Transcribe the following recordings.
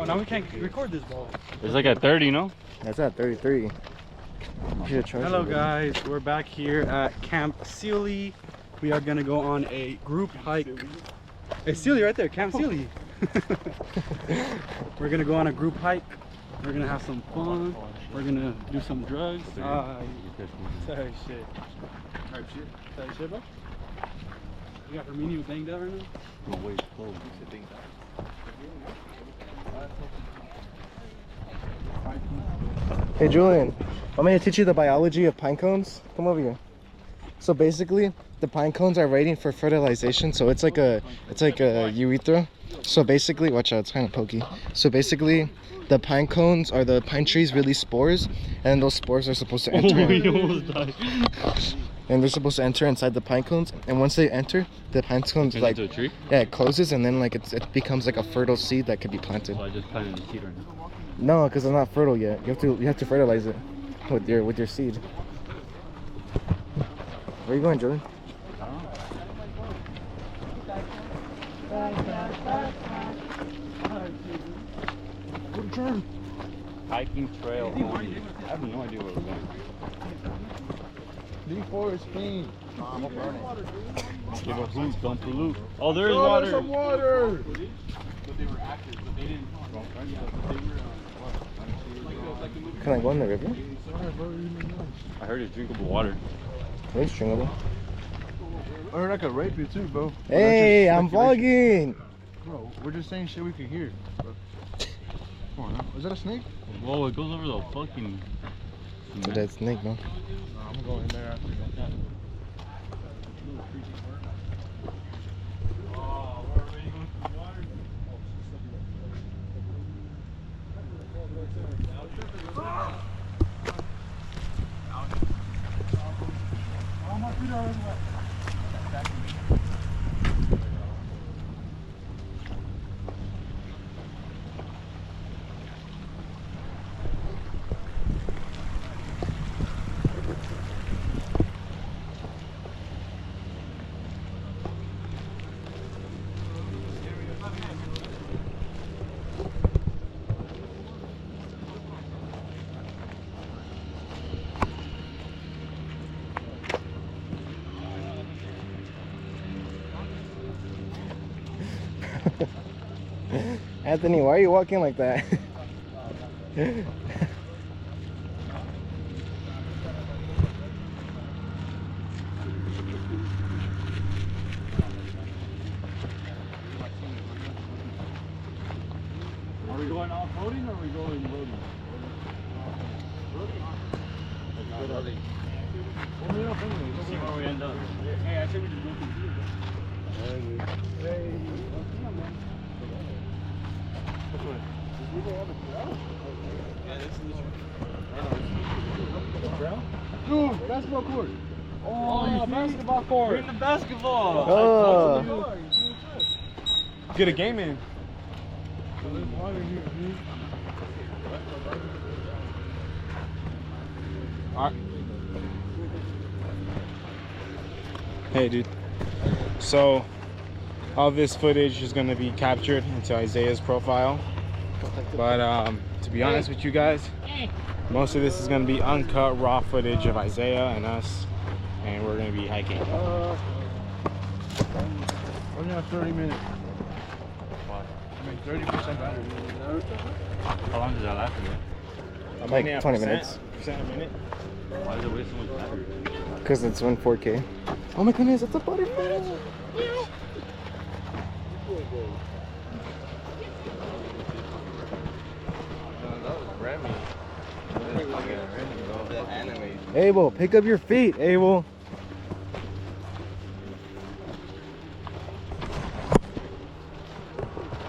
Oh, now we can't record this ball. It's like at 30, no? That's at 33. Hello guys, we're back here at Camp Sealy. We are gonna go on a group hike. Hey, Sealy right there, Camp Sealy. We're gonna go on a group hike. We're gonna have some fun. We're gonna do some drugs. Sorry shit. Sorry shit, bro. You got Herminio banged up right now? No, wait, close. Hey Julian, I'm gonna teach you the biology of pine cones. Come over here. So basically, the pine cones are waiting for fertilization. So it's like a urethra. So basically, watch out, it's kind of pokey. So basically, the pine cones are the pine trees release spores, and those spores are supposed to enter. Oh, you almost died. And they're supposed to enter inside the pine cones. And once they enter, the pine cones like into a tree? Yeah, it closes, and then like it becomes like a fertile seed that could be planted. So I just planted the seed right now. No, because it's not fertile yet. You have to fertilize it with your seed. Where are you going, Julian? Hiking trail. I have no idea where we're going. D4 is clean. I'm gonna burn it. Give a hoot, don't pollute. Oh, there is water. There's some water. But they were active, but they didn't. Can I go in the river? I heard it's drinkable water. It's drinkable. I heard I could rape you too, bro. Hey, I'm vlogging. Bro, we're just saying shit we could hear. Bro. Come on, now. Is that a snake? Whoa, it goes over the fucking. It's a dead snake, man. No, I'm gonna go in there after that. Anthony, why are you walking like that? Are we going off-roading or are we going roading? Roading. Let's see where we end up. Hey, I think we just go through here. Hey. Dude, basketball court. Oh, basketball court. Bring the basketball. Oh. Get a game in. Alright. Hey, dude. So, all this footage is going to be captured into Isaiah's profile. But to be honest with you guys, most of this is going to be uncut, raw footage of Isaiah and us. And we're going to be hiking. Only have 30 minutes. I mean, 30% battery. How long does that last for you? Like 20 minutes. Percent a minute. Why does it waste so much battery? Because it's on 4K. Oh my goodness, it's a butterfly. Abel, pick up your feet, Abel.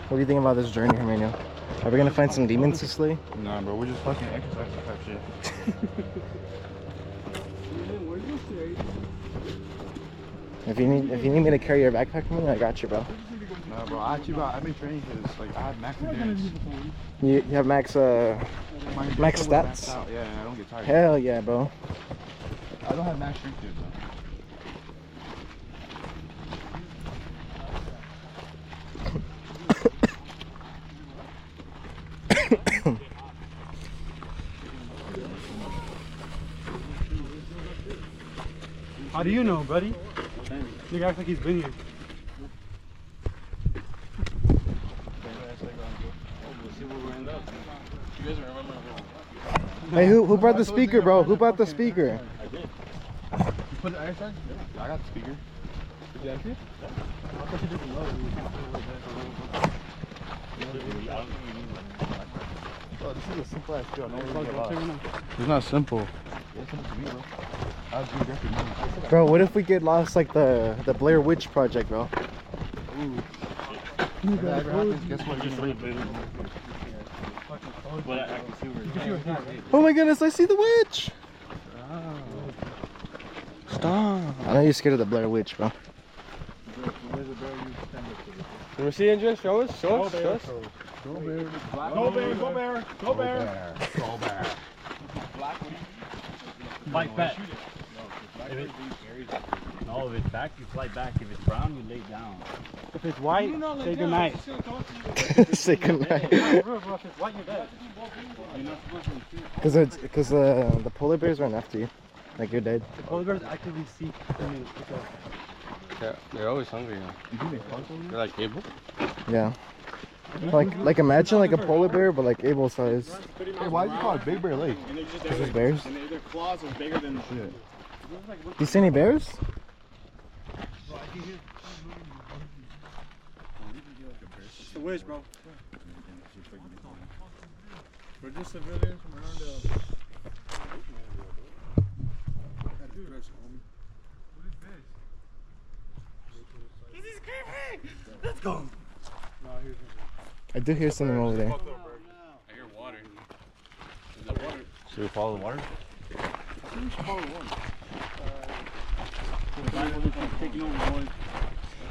What do you think about this journey, Herminio? Are we gonna find some demons to slay? Nah, bro, we're just fucking exercising type shit. If you need me to carry your backpack for me, I got you, bro. Nah, bro, I've been training because like I have max endurance. You have max max stats? Yeah, I don't get tired. Hell yeah, bro. I don't have max strength yet, though. How do you know, buddy? Nigga acts like he's been here. Hey, who brought the speaker, bro? Who brought the speaker? I did. You put the iron side? Yeah, I got the speaker. Did you empty it? I thought you didn't know. Oh, this is a simple ass drill. It's not simple. Bro, what if we get lost like the Blair Witch Project, bro? Ooh. If that ever happens, guess what? You're sleeping. Oh my goodness, I see the witch! Stop. I know you're scared of the Blair Witch, bro. Can we see Andrea? Show us. Show us. Go Bear. Go Bear, go Bear, go Bear. Go Bear. Fight back. No, if it's back, you fight back. If it's brown, you lay down. If it's white, say goodnight. Say goodnight. If it's white, you're dead. Because the polar bears run after you. Like you're dead. The polar bears actively seek food. Yeah, they're always hungry now. They're like Abel. Yeah. Like imagine like a polar bear, but like Abel size. Hey, why is it called Big Bear Lake? Because there's bears. And their claws are bigger than the shit. Do you see any bears? It's the witch, bro. We're just civilians from around the... Let's go. I do hear something over there. I hear water. Is that water? Should we follow the water?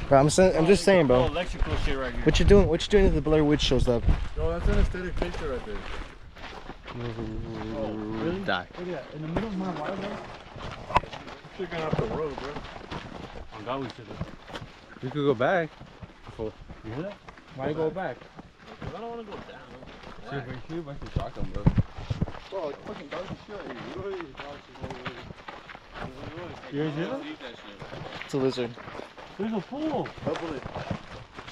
Bro, I'm just saying, bro. Electrical shit right here. What you doing? What you doing if the Blair Witch shows up? No, that's an aesthetic picture right there. Really? Die. Look at that. In the middle of my water, bro. You're going off the road, bro. On God, we should have. You could go back. You hear that? Why go back? Because I don't want to go down. See if I can shock them, bro. Bro, like fucking dogs and shit. You hear that? It's a lizard. There's a pool.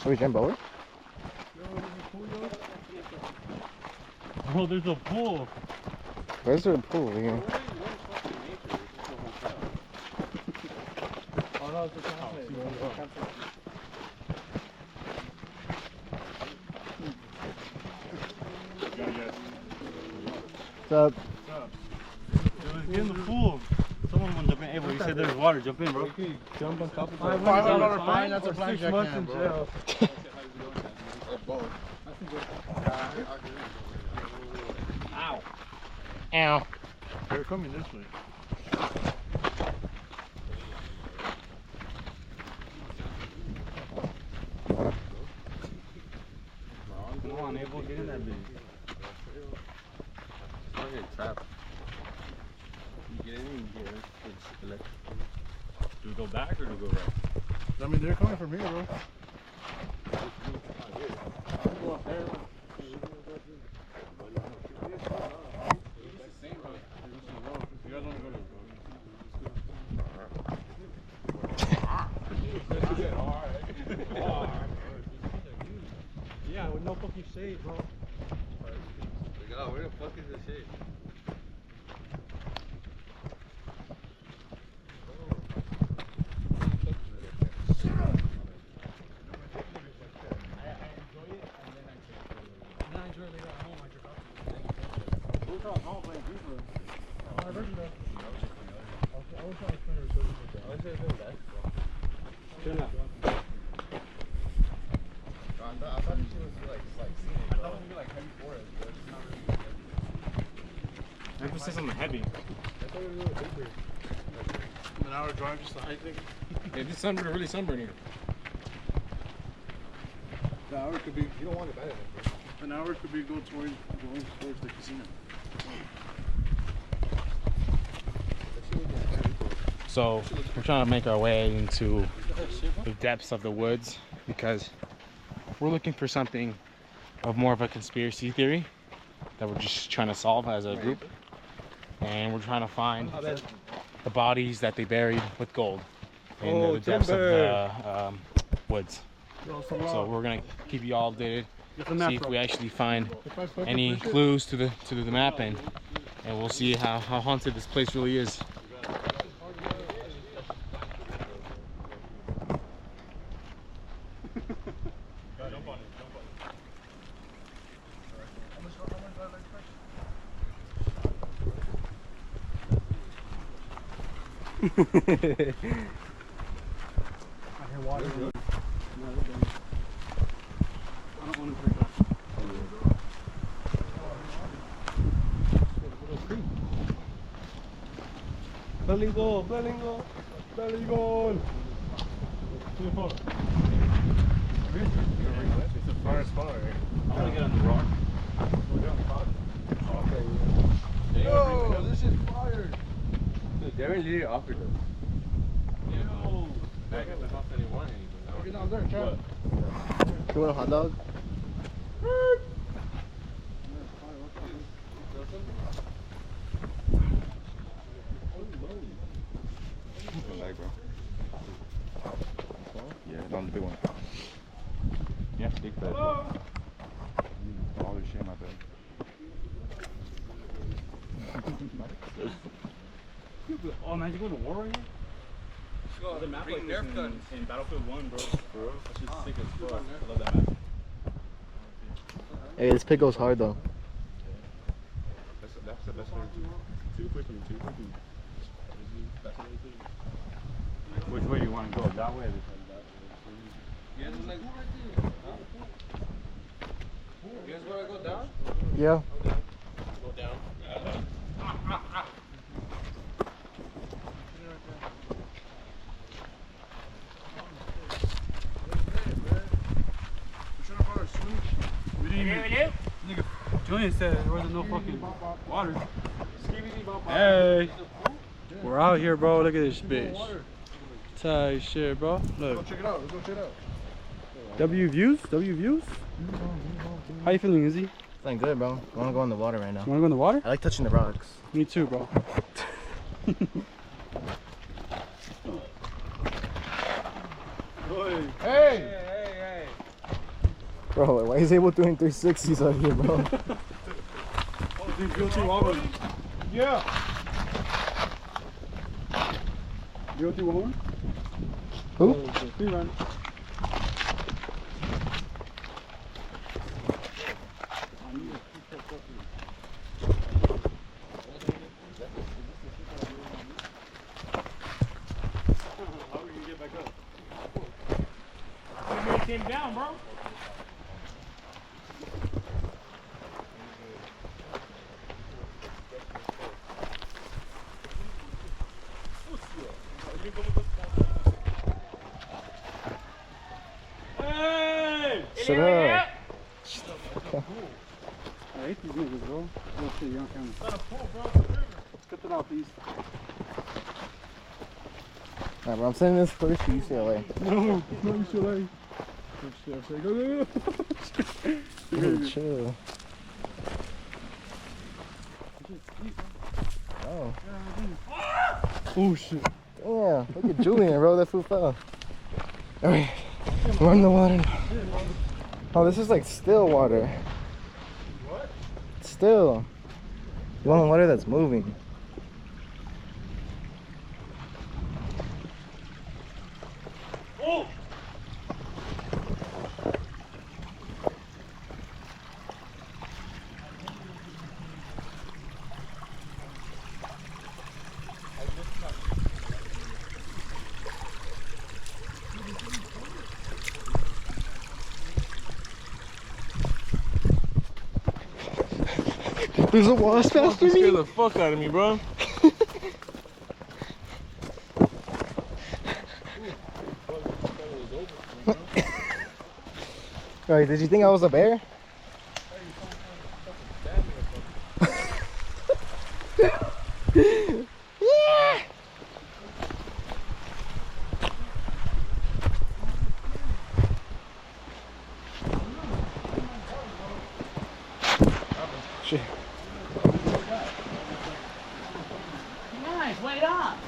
Should we jump over? Bro, there's a pool. Where's there a pool over here? Oh no, it's a campsite, bro. What's up? Get in the pool. Someone want to jump in. Hey, bro, you said there's water. Jump in, bro. Jump on top of $500 fine. That's a or 6 blackjack months can, in bro. jail. Ow. Ow. They're coming this way. Come on, Abel, get in that bitch. It's like a trap. You get in and you get it. It's electric. Do we go back or do we go right? I mean, they're coming from here, bro. Yeah, with no fucking shade, bro. God, where the fuck is this shit? Emphasis on the heavy. An hour drive just to hike it. Yeah, this sunburn really sunburn here. An hour could be, you don't want it bad enough, bro. An hour could be going towards the casino. So we're trying to make our way into the depths of the woods because we're looking for something of more of a conspiracy theory. that we're just trying to solve as a group, and we're trying to find the bodies that they buried with gold in the depths of the woods. So we're gonna keep you all updated, see if we actually find any clues to the map, and we'll see how haunted this place really is. Flamingo, flamingo, flamingo. It's a fire spot right here. I want to get on the rock. Yo, this is fire. Dude, they already literally offered us. Yo. I haven't offered anyone anything. Get down there, Chad. You want a hot dog? Yeah, not the big one. Yeah, big bed. Hello? All this shit in my bed. Oh man, you going to war right here? The map like this in Battlefield 1, bro. For real? That's just sick as fuck. I love that map. Hey, this pig goes hard though. That's the best way to do. Too quick. Which way do you want to go? That way or this way? You guys want to go down? Yeah. Go down. We didn't even... Nigga, Julian said there wasn't no fucking water. Hey! We're out here, bro. Look at this bitch. Tight shit, bro. Look. Go check it out. Let's go check it out. W views? W views? How you feeling, Izzy? Feeling good, bro. I want to go in the water right now. You wanna go in the water? I like touching the rocks. Me too, bro. Hey! Bro, why is able doing 360s out here, bro? Oh, dude, guilty water. Yeah! Guilty water? Who? Free run. Came down, bro. Hey! Shut up. I hate these niggas, bro. Oh shit, you're on camera. Let's cut that out, please. Alright, bro, I'm sending this first to UCLA. No, no, UCLA. Oh shit, I'm saying, go. Dude, chill. Oh. Oh shit. Yeah, look at Julian, bro. That fool fell. Alright, we're in the water now. Oh, this is like still water. What? Still. You want water that's moving. Oh! There's a wasp after me. Scared the fuck out of me, bro. Alright, did you think I was a bear? Yeah. Shit. Guys, wait up!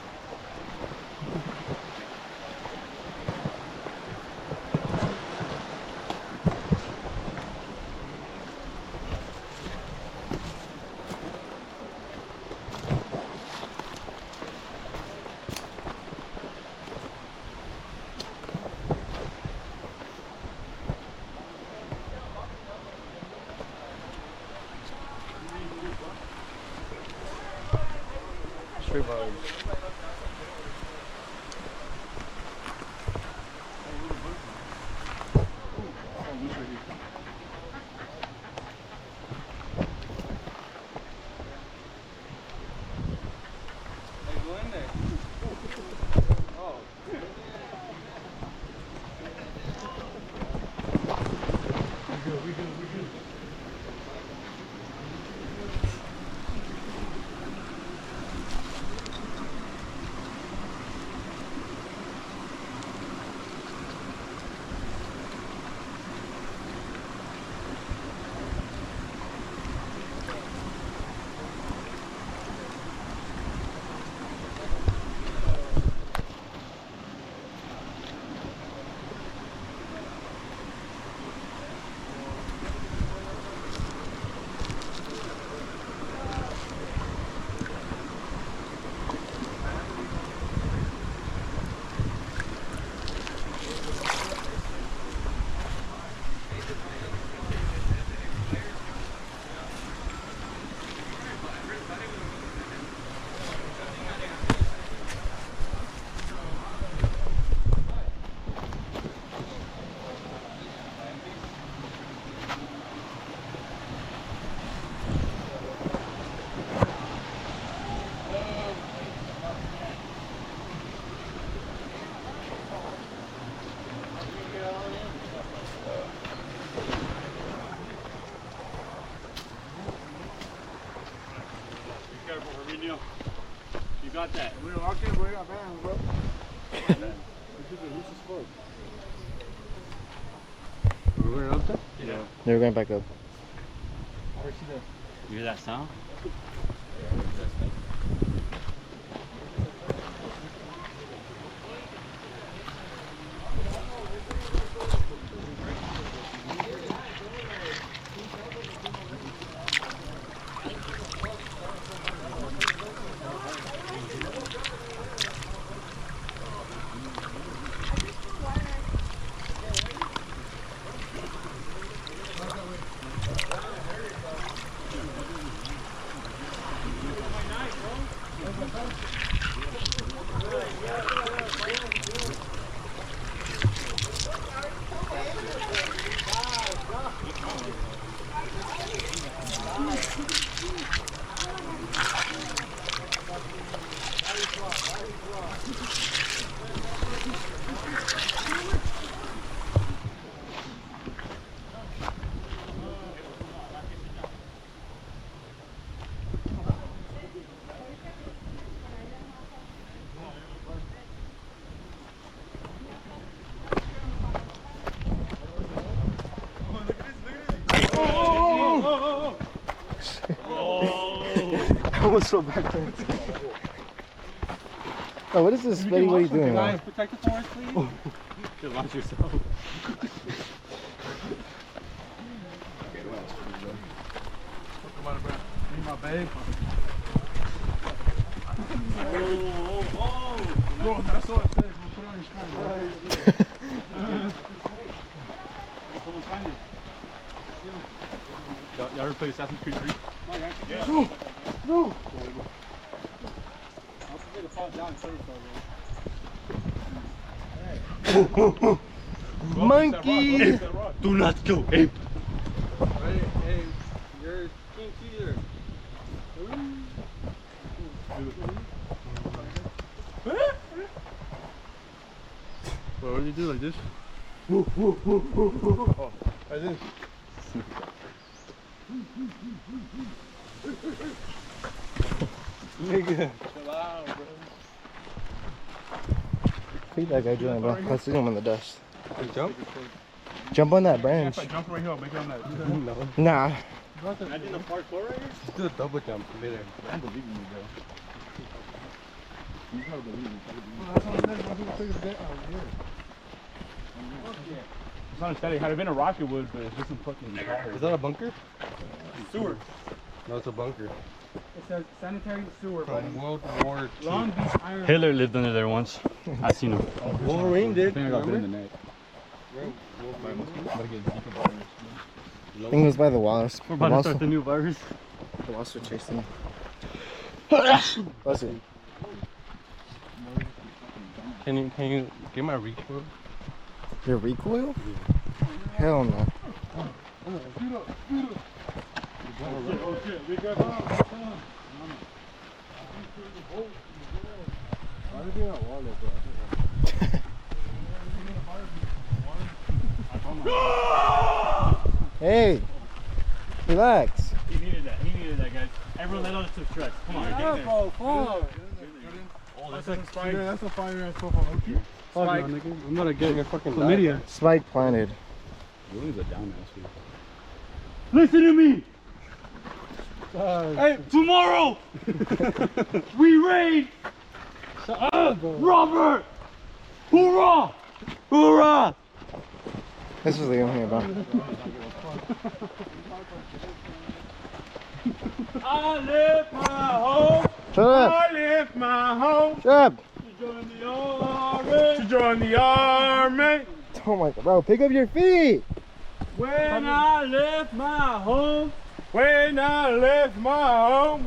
Straight vibes. You got that. We're walking, bro. Got bands, bro. We're going up there? Yeah. They're going back up. You hear that sound? I almost fell backwards. Oh, what is this, Betty? What are you doing? Guys, protect the forest, please. Just launch yourself. Come on, bro. Need my babe. Bro, that's all it says. We'll put it on your screen, bro. Someone find it. Y'all ever play Assassin's Creed 3? Yeah. No. No. I'll forget to fall down and show Monkey! Do not go ape! Hey, you're King Caesar. What do you do like this? Oh, like this. Nigga. Chill out, bro. Feed that guy doing, bro. Let's see him in the dust. Jump? Jump on that branch. Jump right here. Make it on that. Nah. Imagine the parkour right here. Let's do a double jump from there. I don't believe in you, bro. You gotta believe in me. It's not a steady. Had it been a rocket wood, but it's just some fucking. Is that a bunker? Sewer. No, it's a bunker. It's a sanitary sewer, buddy. From World War II. Long Beach Iron. Hitler lived under there once. I seen him. Wolverine did. I think I got bit in the neck. I think it was by the wasp. We're about to start the new virus. The wasps are chasing me. Bless it. Can you get my recoil? Your recoil? Hell no. Oh shit, we got Hey, relax. He needed that. He needed that, guys. Everyone let out some stress. Come on, get there. Oh, That's a spider. that's a fire ass profile. Fuck no, nigga. I'm gonna get fucking chlamydia. Spike planted. Willie's a down ass dude. Listen to me. Hey, tomorrow we raid Robert. Hoorah! Hoorah! This is the game here, bro. I left my home. Shut up. I left my home Shut up. to join the army. To join the army. Oh my god, bro, pick up your feet. When I left my home. When I left my home.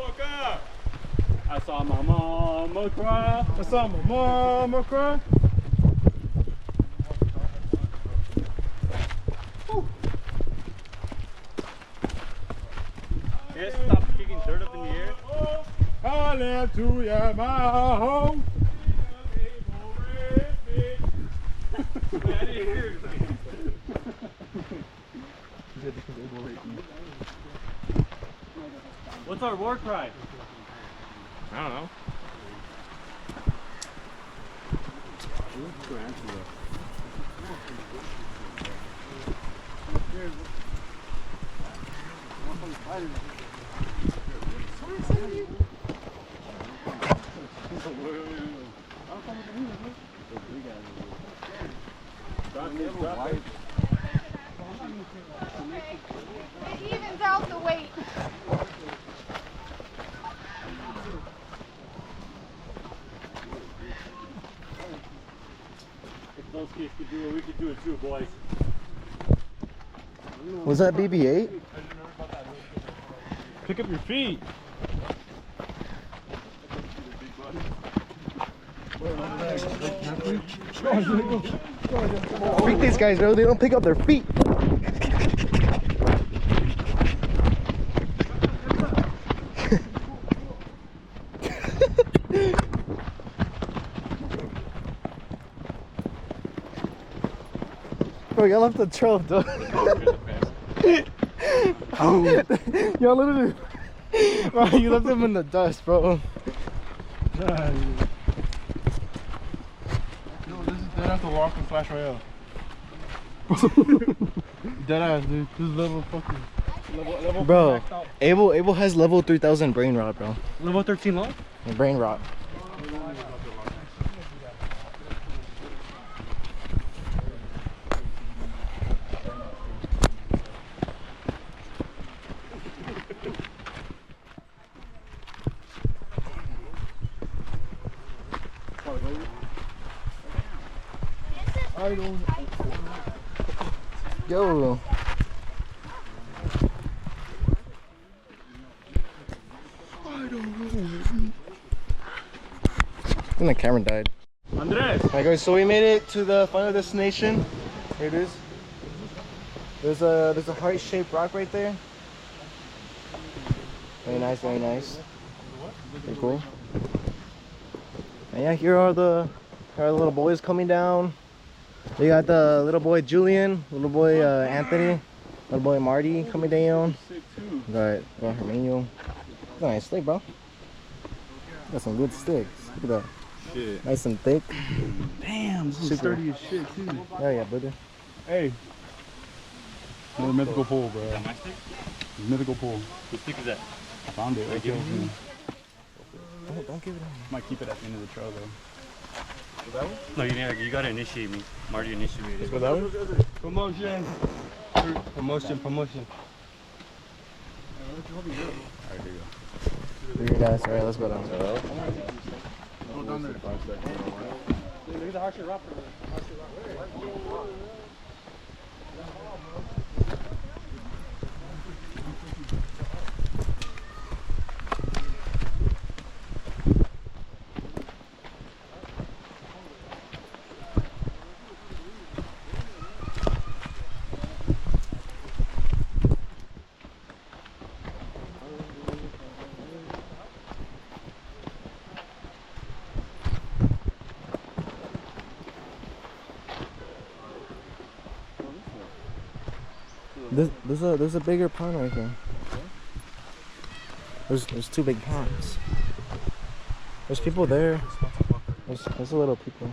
I saw my mama cry. I saw my mama cry. Yes, stop kicking dirt up in the air. I left to my home. I didn't hear it. What's our war cry? I don't know. It evens out the weight. If those kids could do it, we could do it too, boys. Was that BB-8? Pick up your feet. Freak these guys, bro. They don't pick up their feet. Bro, y'all left the trail, dog. Y'all literally. Bro, you left them in the dust, bro. No, this is dead after walking Flash Royale. Dead ass, dude. This is level fucking. Level Bro, Abel has level 3000 brain rot, bro. Level 13 long? Brain rot. Yo. I think the camera died. Andres. Alright guys, so we made it to the final destination. Here it is. There's a heart-shaped rock right there. Very nice, very nice. Very cool. And yeah, here are the little boys coming down. We got the little boy Julian, little boy Anthony, little boy Marty coming down. Got Herminio. That's a nice stick, bro. Got some good sticks. Look at that. Shit. Nice and thick. Damn, this is sturdy as shit too. Yeah, yeah, brother. Hey. More mythical pole, bro. My stick? Mythical pool. Whose stick is that? I found it. Right here. Don't give it to me. Might keep it at the end of the trail though. No, you gotta initiate me. Marty initiated. Go that way? Promotion. Promotion. Alright, here you go. Here, guys. All right, let's go down. Go down there. Look at the Harsher Rock. There's a bigger pond right there. There's two big ponds. There's people there. There's a little people.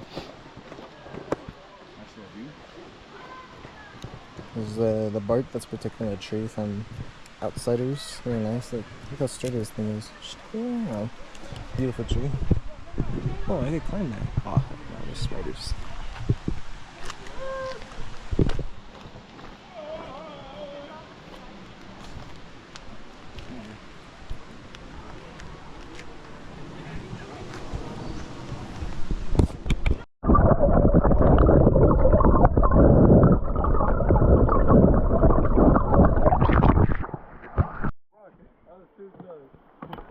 There's the bark that's protecting the tree from outsiders. Very nice. Look how straight this thing is. Yeah. Beautiful tree. Oh, I could climb that. Oh, no, there's spiders.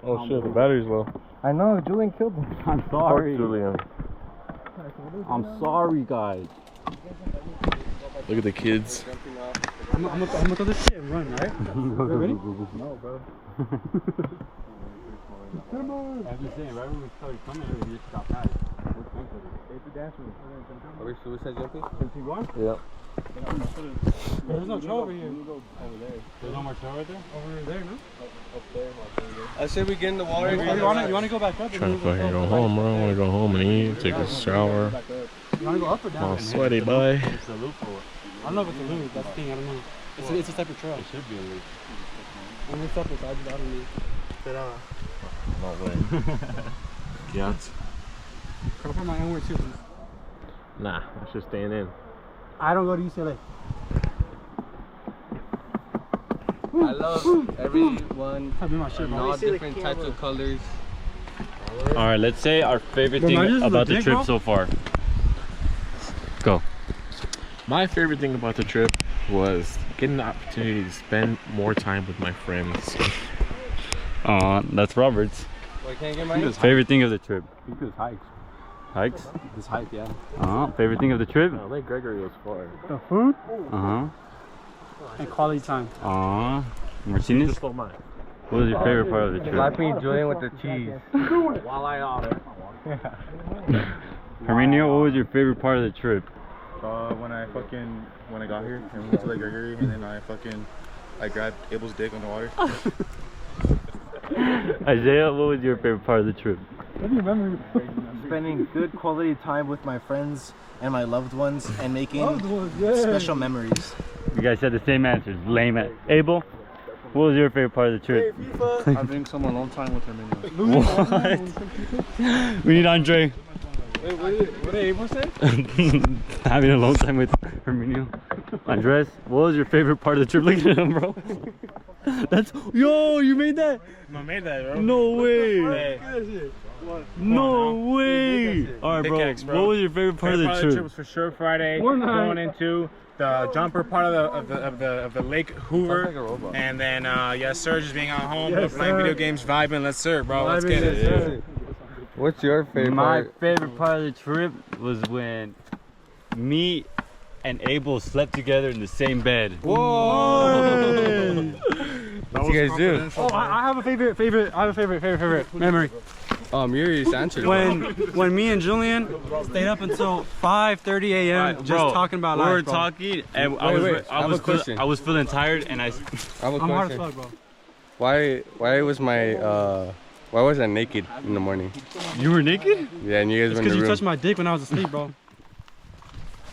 Oh shit, the battery's low. I know, Julian killed him. I'm sorry. Julian. I'm sorry, guys. Look at the kids. I'm gonna throw this shit and run, right? Ready? No, bro. Come on. I was just saying, right when we started coming here, we just got past. Are we suicide jumping? Keep going? Yeah. There's no trail over here. Over there. There's no more trail right there? Over there, no? Up there. I said we get in the water. You want to go back up? Trying to fucking go home, bro. I want to go home and eat, take a shower. You want to go up or down? All sweaty, boy. It's a loophole. I don't know if it's a loop. That's the thing. I don't know. It's a type of trail. It should be a loop. When it's up, it's I don't know. No way. Can't. Come for my own word too. Nah, that's just staying in. I don't go to UCLA. I love everyone I'll do my shit, in bro. all different types of colors. Alright, let's say our favorite Bro, thing mine is about the legit, trip bro. so far. Go. My favorite thing about the trip was getting the opportunity to spend more time with my friends. That's Robert's. Well, can't get mine? Favorite thing of the trip. I think it's hikes. Hikes? This hike, yeah. Favorite thing of the trip? Lake Gregory was far. The food Uh-huh. and quality time. Martinez? Just for mine. What was your favorite part of the trip? Slapping Julian with the cheese. While I order. Herminio, what was your favorite part of the trip? When I got here and we went to Lake Gregory and then I grabbed Abel's dick on the water. Isaiah, what was your favorite part of the trip? What do you remember? Spending good quality time with my friends and my loved ones and making Yeah. special memories. You guys had the same answers. Lame at Abel, what was your favorite part of the trip? Having some alone time with Herminio. What? We need Andre. Wait, what did Abel say? Having a long time with Herminio. Andres, what was your favorite part of the trip? Look at him, bro. That's yo, you made that? I made that, bro. No way. Hey. No way. Alright, bro. Pickaxe, bro. What was your favorite part of the trip? was for sure Friday. One night. Going into the jumper part of the Lake Hoover, and then yes sir, just being at home, Yes, playing sir. video games, vibing. Let's sir, bro. Let's get it. Yes, sir. What's your favorite My part? favorite part of the trip was when me and Abel slept together in the same bed. Whoa! What you guys do? Oh, I have a favorite memory. You just answered. When me and Julian stayed up until 5:30 a.m. just Bro, talking about we were life, bro. talking, and Wait, I have a question. I was feeling tired, and I have a I'm hard as question. fuck, bro. Why was I naked in the morning? you were naked. Yeah, and you guys were in Because the you room. touched my dick when I was asleep, bro.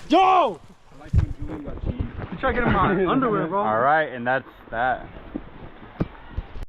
Yo! You try to get in my underwear, bro. All right, and that's that.